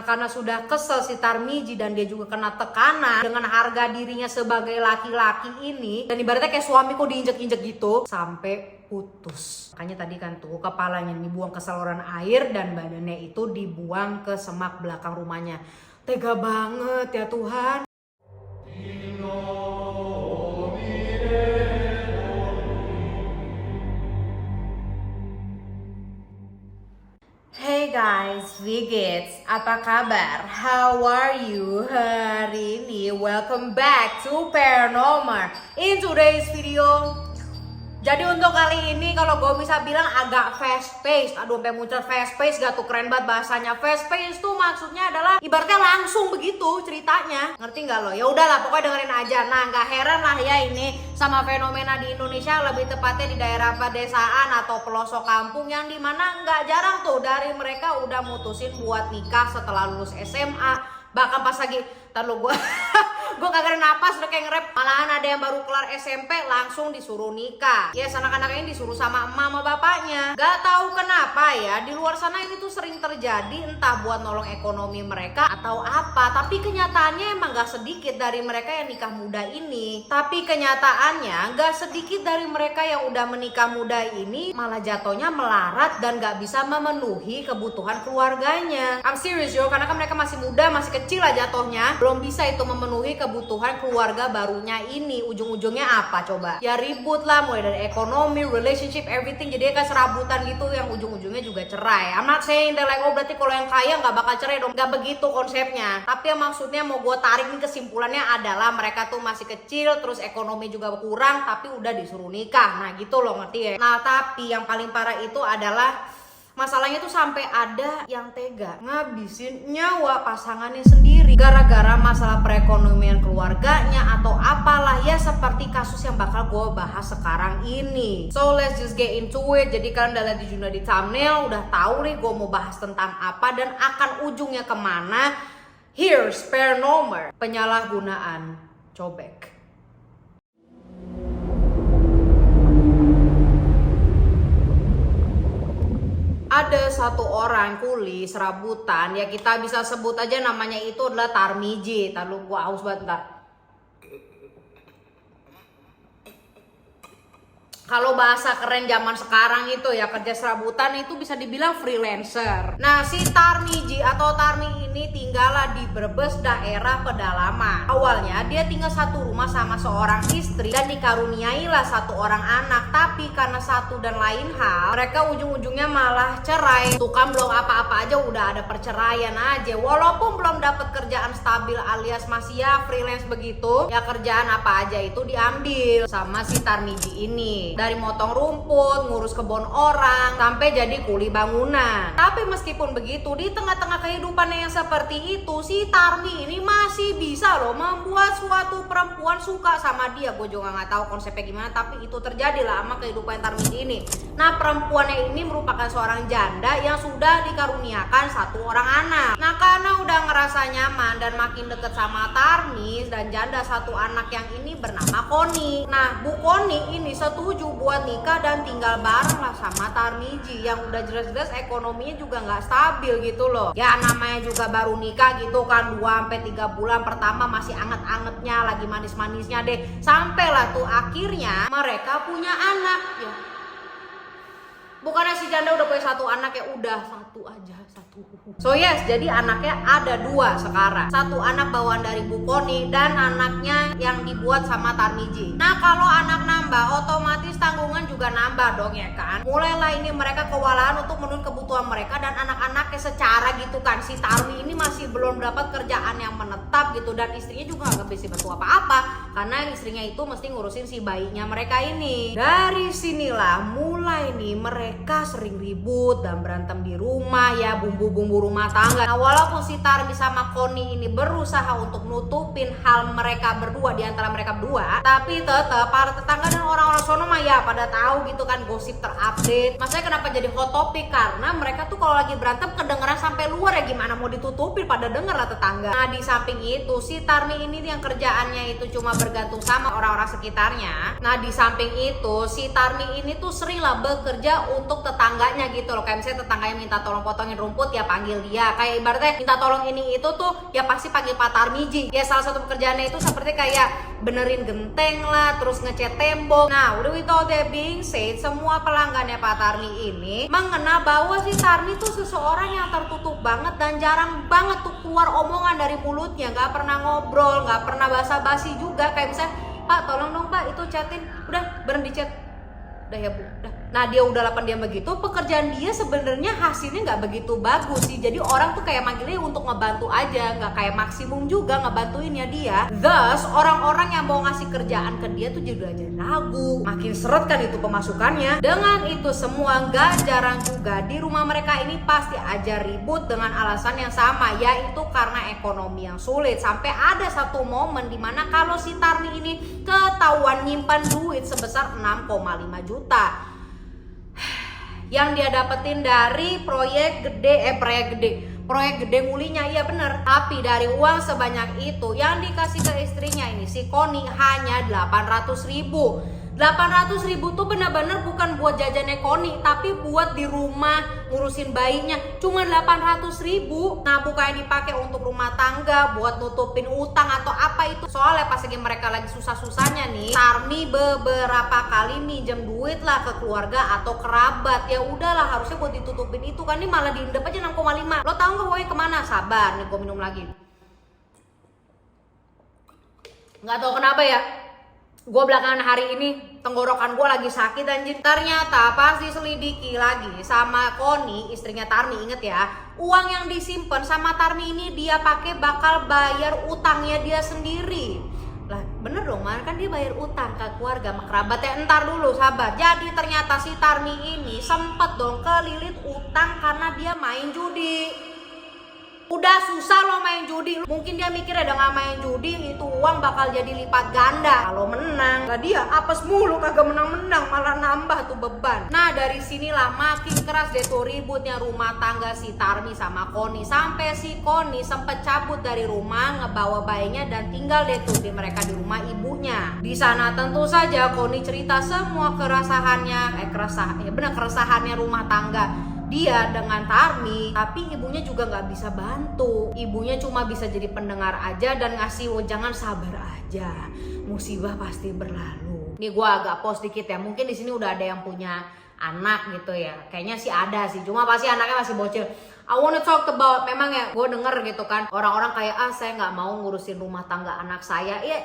Nah karena sudah kesel si Tarmiji dan dia juga kena tekanan dengan harga dirinya sebagai laki-laki ini, dan ibaratnya kayak suami kok diinjek-injek gitu, sampai putus. Makanya tadi kan tuh kepalanya dibuang ke saluran air dan badannya itu dibuang ke semak belakang rumahnya. Tega banget ya Tuhan. Hey guys, Vigits, apa kabar? How are you hari ini? Welcome back to Paranormal. In today's video, jadi untuk kali ini kalau gue bisa bilang agak fast pace. Aduh, sampai muncul fast pace gak tuh, keren banget bahasanya. Fast pace tuh maksudnya adalah ibaratnya langsung begitu ceritanya. Ngerti gak lo? Ya udahlah, pokoknya dengerin aja. Nah, gak heran lah ya ini sama fenomena di Indonesia, lebih tepatnya di daerah pedesaan atau pelosok kampung yang dimana gak jarang tuh dari mereka udah mutusin buat nikah setelah lulus SMA. Bahkan pas lagi, ntar lu gue gue kagak ada napas udah kayak nge-rap. Malahan ada yang baru kelar SMP langsung disuruh nikah. Ya anak-anak ini disuruh sama emak sama bapaknya. Gak tahu kenapa ya, di luar sana ini tuh sering terjadi, entah buat nolong ekonomi mereka atau apa. Tapi kenyataannya emang gak sedikit dari mereka yang nikah muda ini. Tapi kenyataannya gak sedikit dari mereka yang udah menikah muda ini malah jatuhnya melarat dan gak bisa memenuhi kebutuhan keluarganya. I'm serious yo, karena kan mereka masih muda, masih kecil lah jatuhnya, belum bisa itu memenuhi kebutuhan keluarga barunya ini. Ujung-ujungnya apa coba? Ya ribut lah, mulai dari ekonomi, relationship, everything. Jadi kayak serabutan gitu yang ujung-ujungnya juga cerai. I'm not saying that like, oh berarti kalau yang kaya nggak bakal cerai dong. Nggak begitu konsepnya. Tapi yang maksudnya mau gue tarik nih kesimpulannya adalah mereka tuh masih kecil, terus ekonomi juga kurang, tapi udah disuruh nikah. Nah gitu loh, ngerti ya? Nah tapi yang paling parah itu adalah masalahnya tuh sampai ada yang tega ngabisin nyawa pasangannya sendiri gara-gara masalah perekonomian keluarganya atau apalah ya, seperti kasus yang bakal gue bahas sekarang ini. So let's just get into it. Jadi kalian udah lihat di judul di thumbnail, udah tahu nih gue mau bahas tentang apa dan akan ujungnya kemana. Here's Paranormal, penyalahgunaan cobek. Ada satu orang kuli serabutan, ya kita bisa sebut aja namanya itu adalah Tarmiji. Ntar lu gua haus banget ntar. Kalau bahasa keren zaman sekarang itu ya, kerja serabutan itu bisa dibilang freelancer. Nah si Tarmiji atau Tarmi ini tinggallah di Brebes, daerah pedalaman. Awalnya dia tinggal satu rumah sama seorang istri dan dikaruniailah satu orang anak. Tapi karena satu dan lain hal, mereka ujung-ujungnya malah cerai. Tuh kan belum apa-apa aja udah ada perceraian aja. Walaupun belum dapat kerjaan stabil alias masih ya freelance begitu, ya kerjaan apa aja itu diambil sama si Tarmiji ini. Dari motong rumput, ngurus kebun orang, sampai jadi kuli bangunan. Tapi meskipun begitu, di tengah-tengah kehidupannya yang seperti itu, si Tarmi ini masih bisa loh membuat suatu perempuan suka sama dia. Gue juga nggak tahu konsepnya gimana, tapi itu terjadi lah sama kehidupan Tarmi ini. Nah perempuannya ini merupakan seorang janda yang sudah dikaruniakan satu orang anak. Nah karena udah ngerasa nyaman dan makin deket sama Tarmi dan janda satu anak yang ini bernama Koni. Nah Bu Koni ini setuju buat nikah dan tinggal bareng lah sama Tarmiji yang udah jelas-jelas ekonominya juga nggak stabil gitu loh. Ya namanya juga baru nikah gitu kan, 2-3 bulan pertama masih anget-angetnya, lagi manis-manisnya deh. Sampailah tuh akhirnya mereka punya anak ya. Bukannya si janda udah punya satu anak ya, udah satu aja, satu. So yes, jadi anaknya ada 2 sekarang. Satu anak bawaan dari Bu Koni dan anaknya yang dibuat sama Tarmiji. Nah kalau anak nambah, otomatis tanggungan juga nambah dong ya kan. Mulailah ini mereka kewalahan untuk memenuhi kebutuhan mereka dan anak-anaknya secara gitu kan. Si Tarmi ini masih belum dapat kerjaan yang menetap gitu, dan istrinya juga gak bisa bantu apa-apa karena istrinya itu mesti ngurusin si bayinya mereka ini. Dari sinilah mulai nih mereka sering ribut dan berantem di rumah ya, bumbu-bumbu rumah tangga. Nah walaupun si Tarmi sama Koni ini berusaha untuk nutupin hal mereka berdua di antara mereka berdua, tapi tetap para tetangga dan orang-orang sono mah ya pada tahu gitu kan, gosip terupdate. Maksudnya kenapa jadi hot topic? Karena mereka tuh kalau lagi berantem kedengeran sampai luar ya, gimana mau ditutupin, pada denger lah tetangga. Nah di samping itu si Tarmi ini yang kerjaannya itu cuma bergantung sama orang-orang sekitarnya. Nah di samping itu si Tarmi ini tuh sering lah bekerja untuk tetangganya gitu loh. Kayak misalnya tetangganya minta tolong potongin rumput, ya ya panggil dia. Kayak ibaratnya minta tolong ini itu tuh ya pasti panggil Pak Tarmiji. Ya salah satu pekerjaannya itu seperti kayak benerin genteng lah, terus ngecat tembok. Nah, udah with all that being said, semua pelanggannya Pak Tarmi ini mengena bahwa si Tarmi tuh seseorang yang tertutup banget dan jarang banget tuh keluar omongan dari mulutnya. Gak pernah ngobrol, gak pernah basa-basi juga. Kayak misalnya, Pak tolong dong Pak itu chatin, udah berhenti chat. Udah ya Bu, udah. Nah dia udah 8 jam begitu, pekerjaan dia sebenarnya hasilnya nggak begitu bagus sih. Jadi orang tuh kayak manggilnya untuk ngebantu aja, nggak kayak maksimum juga ngebantuinnya dia. Thus orang-orang yang mau ngasih kerjaan ke dia tuh jadi aja ragu. Makin seret kan itu pemasukannya. Dengan itu semua nggak jarang juga di rumah mereka ini pasti aja ribut dengan alasan yang sama, yaitu karena ekonomi yang sulit. Sampai ada satu momen dimana kalau si Tarmi ini ketahuan nyimpan duit sebesar 6,5 juta yang dia dapetin dari proyek gede mulinya. Iya bener, tapi dari uang sebanyak itu yang dikasih ke istrinya ini si Koni hanya 800.000 tuh bener-bener bukan buat jajannya Koni, tapi buat di rumah ngurusin bayinya. Cuma 800.000. Nah bukannya dipakai untuk rumah tangga, buat nutupin utang atau apa itu. Soalnya pas lagi mereka lagi susah-susahnya nih, Tarmi beberapa kali minjem duit lah ke keluarga atau kerabat. Ya udahlah, harusnya buat ditutupin itu kan. Ini malah diindep aja 6,5. Lo tau gak pokoknya kemana? Sabar nih, gue minum lagi. Gak tau kenapa ya, gue belakangan hari ini tenggorokan gue lagi sakit anjir. Ternyata pas diselidiki lagi sama Koni, istrinya Tarmi, inget ya, uang yang disimpan sama Tarmi ini dia pakai bakal bayar utangnya dia sendiri. Lah bener dong man, kan dia bayar utang ke keluarga sama kerabatnya. Entar dulu sabar. Jadi ternyata si Tarmi ini sempet dong kelilit utang karena dia main judi. Udah susah lo main judi, mungkin dia mikirnya dengan main judi itu uang bakal jadi lipat ganda kalau menang. Lah dia apes mulu kagak menang-menang, malah nambah tuh beban. Nah dari sinilah makin keras deh tuh ributnya rumah tangga si Tarmi sama Koni. Sampai si Koni sempet cabut dari rumah, ngebawa bayinya dan tinggal deh tuh di mereka di rumah ibunya. Di sana tentu saja Koni cerita semua keresahannya, keresahannya rumah tangga dia dengan Tarmi, tapi ibunya juga nggak bisa bantu. Ibunya cuma bisa jadi pendengar aja dan ngasih jangan sabar aja, musibah pasti berlalu. Nih gue agak post dikit ya, mungkin di sini udah ada yang punya anak gitu ya, kayaknya sih ada sih, cuma pasti anaknya masih bocil. I wanna talk about, memang ya gue denger gitu kan, orang-orang kayak saya nggak mau ngurusin rumah tangga anak saya. Ya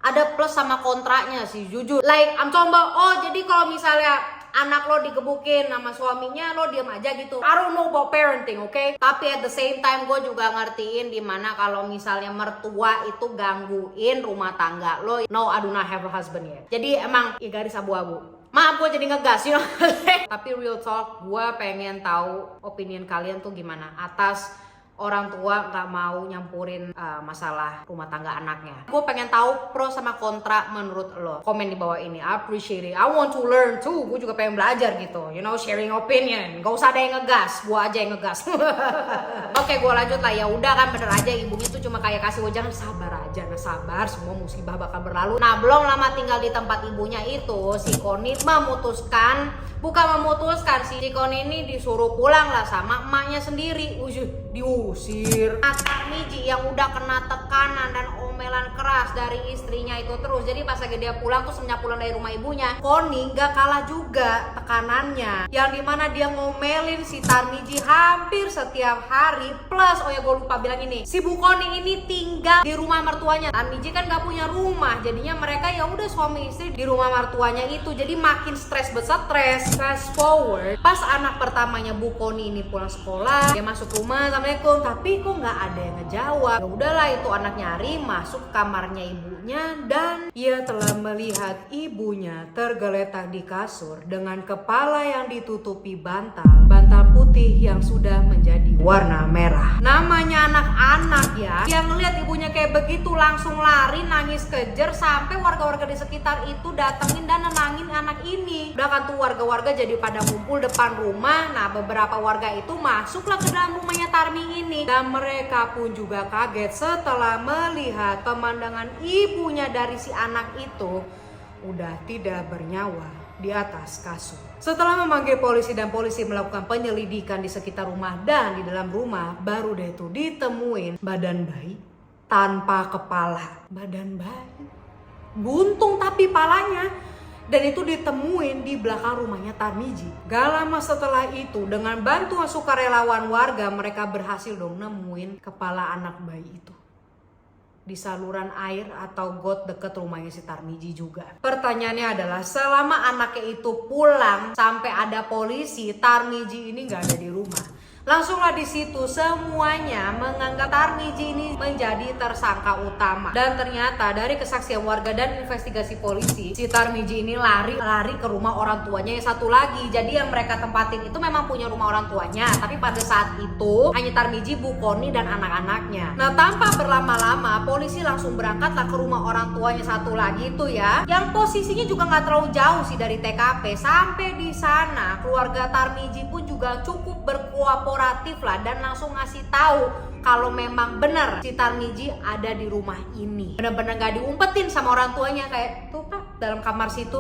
ada plus sama kontraknya sih jujur. Like I'm talking about, oh jadi kalau misalnya anak lo digebukin sama suaminya, lo diem aja gitu. I don't know about parenting, okay? Tapi at the same time gue juga ngertiin dimana kalau misalnya mertua itu gangguin rumah tangga lo. No, I do not have a husband yet. Jadi emang ya garis abu-abu. Maaf gue jadi ngegas, you know. Tapi real talk, gue pengen tahu opinion kalian tuh gimana atas orang tua nggak mau nyampurin masalah rumah tangga anaknya. Gue pengen tahu pro sama kontra menurut lo. Komen di bawah ini, I appreciate it. I want to learn too. Gue juga pengen belajar gitu, you know, sharing opinion. Gak usah ada yang ngegas, gue aja yang ngegas. Oke, gue lanjut lah. Ya udah kan bener aja ibunya tuh cuma kayak kasih wejangan, sabar aja, nah sabar, semua musibah bakal berlalu. Nah belum lama tinggal di tempat ibunya itu, si Koni memutuskan si Koni ini disuruh pulang lah sama emaknya sendiri. Diusir. Nah Tarmiji yang udah kena tekanan dan omelan keras dari istrinya itu terus, jadi pas lagi dia pulang tuh semenjak pulang dari rumah ibunya, Koni gak kalah juga tekanannya, yang dimana dia ngomelin si Tarmiji hampir setiap hari. Plus oh ya gue lupa bilang ini, si Bu Koni ini tinggal di rumah mertuanya. Tarmiji kan gak punya rumah, jadinya mereka ya udah suami istri di rumah mertuanya itu, jadi makin stres. Fast forward, pas anak pertamanya Bu Koni ini pulang sekolah, dia masuk rumah, assalamualaikum, tapi kok nggak ada yang ngejawab. Ya udahlah, itu anak nyari masuk kamarnya ibunya dan ia telah melihat ibunya tergeletak di kasur dengan kepala yang ditutupi bantal putih yang sudah menjadi warna merah. Namanya anak-anak ya, yang ngeliat ibunya kayak begitu langsung lari nangis kejer, sampai warga-warga di sekitar itu datengin dan nenangin anak ini. Udah kan tuh warga-warga jadi pada ngumpul depan rumah. Nah beberapa warga itu masuklah ke dalam rumahnya Tarmi ini, dan mereka pun juga kaget setelah melihat pemandangan ibunya dari si anak itu udah tidak bernyawa. di atas kasur. Setelah memanggil polisi dan polisi melakukan penyelidikan di sekitar rumah dan di dalam rumah, baru deh itu ditemuin badan bayi tanpa kepala. Badan bayi buntung tapi palanya, dan itu ditemuin di belakang rumahnya Tarmiji. Gak lama setelah itu, dengan bantuan sukarelawan warga, mereka berhasil dong nemuin kepala anak bayi itu di saluran air atau got deket rumahnya si Tarmiji juga. Pertanyaannya adalah, selama anaknya itu pulang sampai ada polisi, Tarmiji ini nggak ada di rumah. Langsunglah di situ semuanya menganggap Tarmiji ini menjadi tersangka utama. Dan ternyata dari kesaksian warga dan investigasi polisi, si Tarmiji ini lari ke rumah orang tuanya yang satu lagi. Jadi yang mereka tempatin itu memang punya rumah orang tuanya, tapi pada saat itu hanya Tarmiji, Bu Koni dan anak-anaknya. Nah, tanpa berlama-lama polisi langsung berangkatlah ke rumah orang tuanya satu lagi itu ya, yang posisinya juga nggak terlalu jauh sih dari TKP. Sampai di sana keluarga Tarmiji pun juga cukup berkooperatif lah dan langsung ngasih tahu kalau memang benar si Tarmiji ada di rumah ini. Bener-bener gak diumpetin sama orang tuanya, kayak tuh Pak dalam kamar situ.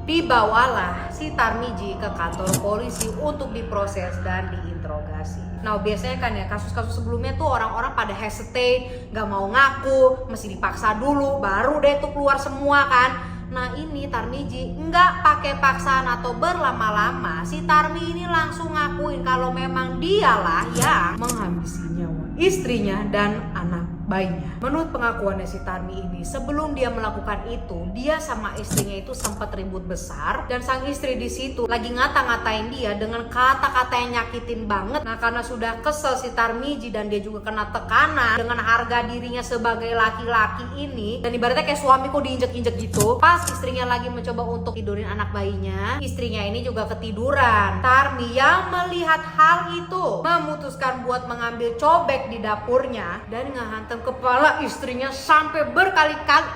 Dibawalah si Tarmiji ke kantor polisi untuk diproses dan diinterogasi. Nah, biasanya kan ya kasus-kasus sebelumnya tuh orang-orang pada hesitate, gak mau ngaku, mesti dipaksa dulu baru deh tuh keluar semua kan. Nah, ini Tarmiji nggak pakai paksaan atau berlama-lama. Si Tarmi ini langsung ngakuin kalau memang dialah yang menghabisi nyawa istrinya dan anak bayinya. Menurut pengakuannya si Tarmi ini, sebelum dia melakukan itu, dia sama istrinya itu sempat ribut besar dan sang istri di situ lagi ngata-ngatain dia dengan kata-kata yang nyakitin banget. Nah, karena sudah kesel si Tarmiji dan dia juga kena tekanan dengan harga dirinya sebagai laki-laki ini, dan ibaratnya kayak suami kok diinjek-injek gitu. Pas istrinya lagi mencoba untuk tidurin anak bayinya, istrinya ini juga ketiduran. Tarmi yang melihat hal itu memutuskan buat mengambil cobek di dapurnya dan ngehantam kepala istrinya sampai berkali-kali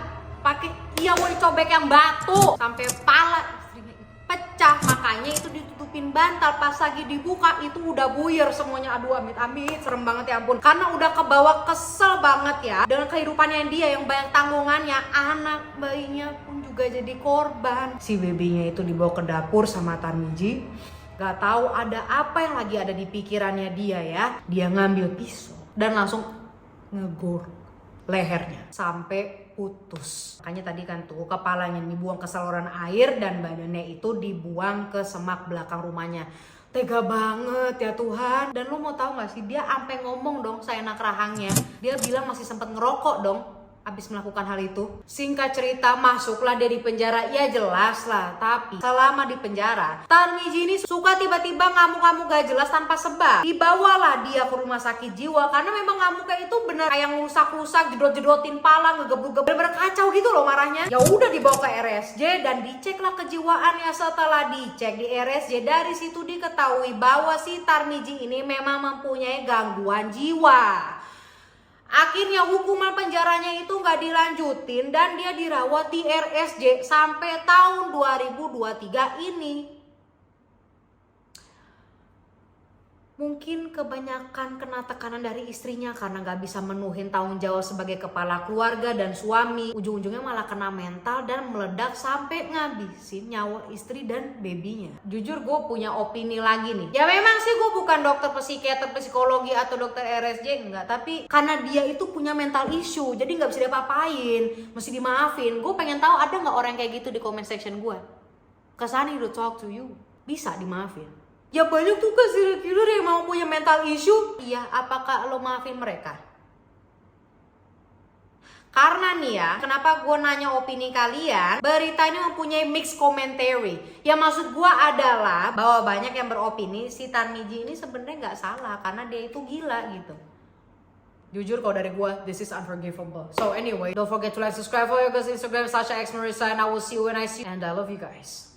pakai cobek yang batu sampai pala istrinya pecah. Makanya itu ditutupin bantal, pas lagi dibuka itu udah buyar semuanya. Aduh, amit-amit, serem banget ya ampun. Karena udah kebawa kesel banget ya dengan kehidupannya dia yang banyak tanggungannya, anak bayinya pun juga jadi korban. Si babynya itu dibawa ke dapur sama Tarmiji. Gak tahu ada apa yang lagi ada di pikirannya dia ya. Dia ngambil pisau dan langsung ngegor lehernya sampai putus. Makanya tadi kan tuh kepalanya dibuang ke saluran air dan badannya itu dibuang ke semak belakang rumahnya. Tega banget ya Tuhan. Dan lu mau tahu gak sih, dia sampai ngomong dong seenak rahangnya. Dia bilang masih sempat ngerokok dong abis melakukan hal itu. Singkat cerita, masuklah dia di penjara. Ya jelas lah, tapi selama di penjara Tarmiji ini suka tiba-tiba ngamuk-ngamuk gak jelas tanpa sebab. Dibawalah dia ke rumah sakit jiwa karena memang ngamuknya itu bener kayak rusak-rusak, jedot-jedotin pala, ngegebluk-gebluk, bener-bener kacau gitu loh marahnya. Ya udah dibawa ke RSJ dan diceklah kejiwaannya. Setelah dicek di RSJ, dari situ diketahui bahwa si Tarmiji ini memang mempunyai gangguan jiwa. Akhirnya hukuman penjaranya itu nggak dilanjutin dan dia dirawat di RSJ sampai tahun 2023 ini. Mungkin kebanyakan kena tekanan dari istrinya karena gak bisa menuhin tanggung jawab sebagai kepala keluarga dan suami. Ujung-ujungnya malah kena mental dan meledak sampai ngabisin nyawa istri dan babynya. Jujur gue punya opini lagi nih. Ya memang sih gue bukan dokter psikiater, psikologi atau dokter RSJ, enggak. Tapi karena dia itu punya mental issue, jadi gak bisa diapa-apain, mesti dimaafin. Gue pengen tahu ada gak orang kayak gitu di comment section gue. Kesani to talk to you. Bisa dimaafin. Ya banyak tuh kira-kira yang mau punya mental issue. Iya, apakah lo maafin mereka? Karena nih ya, kenapa gue nanya opini kalian? Berita ini mempunyai mixed commentary. Yang maksud gue adalah bahwa banyak yang beropini si Tarmiji ini sebenarnya nggak salah karena dia itu gila gitu. Jujur kalau dari gue, this is unforgivable. So anyway, don't forget to like, subscribe, follow your guys Instagram, Sasha X Marissa, and I will see you when I see you. And I love you guys.